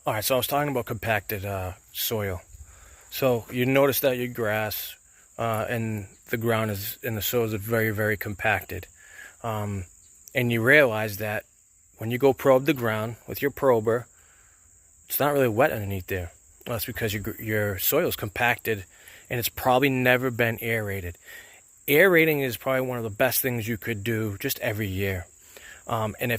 All right, so I was talking about compacted soil. So you notice that your grass and the ground is and the soil is very, very compacted. And you realize that when you go probe the ground with your prober, it's not really wet underneath there. Well, that's because your soil is compacted and it's probably never been aerated. Aerating is probably one of the best things you could do just every year. And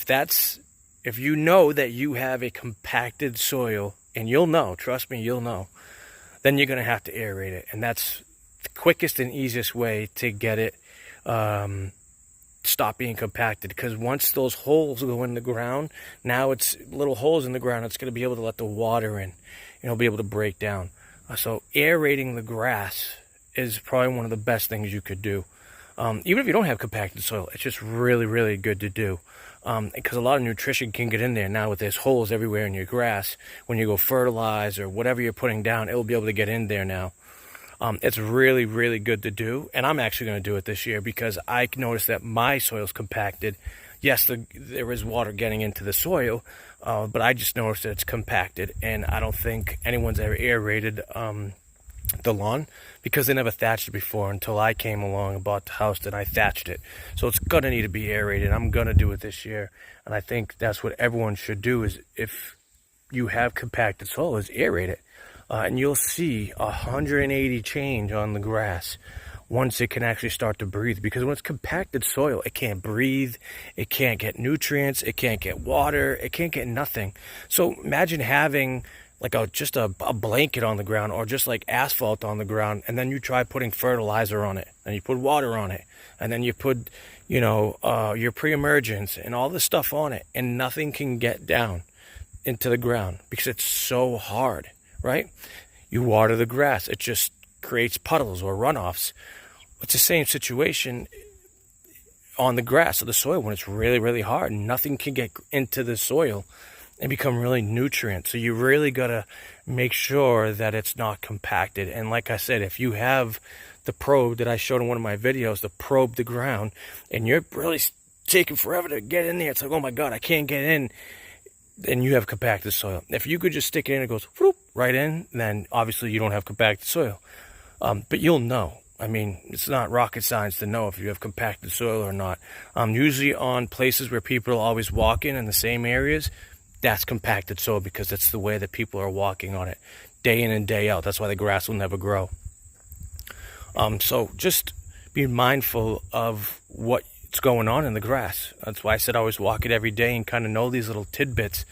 if you know that you have a compacted soil, and you'll know, trust me, you'll know, then you're going to have to aerate it. And that's the quickest and easiest way to get it stop being compacted. Because once those holes go in the ground, now it's little holes in the ground, it's going to be able to let the water in, and it'll be able to break down. So aerating the grass is probably one of the best things you could do. Even if you don't have compacted soil, it's just really, really good to do. Because a lot of nutrition can get in there. Now with there's holes everywhere in your grass, when you go fertilize or whatever you're putting down, it will be able to get in there now. It's really, really good to do. And I'm actually going to do it this year because I noticed that my soil's compacted. Yes, there is water getting into the soil, but I just noticed that it's compacted. And I don't think anyone's ever aerated the lawn because they never thatched it before until I came along and bought the house and I thatched it. So it's gonna need to be aerated. I'm gonna do it this year, and I think that's what everyone should do. Is if you have compacted soil, is aerate it, and you'll see 180 change on the grass once it can actually start to breathe. Because when it's compacted soil, it can't breathe, it can't get nutrients, it can't get water, it can't get nothing. So imagine having like just a blanket on the ground, or just like asphalt on the ground, and then you try putting fertilizer on it, and you put water on it, and then you put, your pre-emergence and all this stuff on it, and nothing can get down into the ground because it's so hard, right? You water the grass, it just creates puddles or runoffs. It's the same situation on the grass or the soil when it's really, really hard. Nothing can get into the soil and become really nutrient. So you really gotta make sure that it's not compacted. And like I said, if you have the probe that I showed in one of my videos, to probe the ground, and you're really taking forever to get in there, it's like, oh my God, I can't get in, then you have compacted soil. If you could just stick it in, it goes whoop, right in, then obviously you don't have compacted soil. But you'll know. I mean, it's not rocket science to know if you have compacted soil or not. Usually on places where people are always walking in the same areas, that's compacted soil because it's the way that people are walking on it day in and day out. That's why the grass will never grow. So just be mindful of what's going on in the grass. That's why I said I always walk it every day and kind of know these little tidbits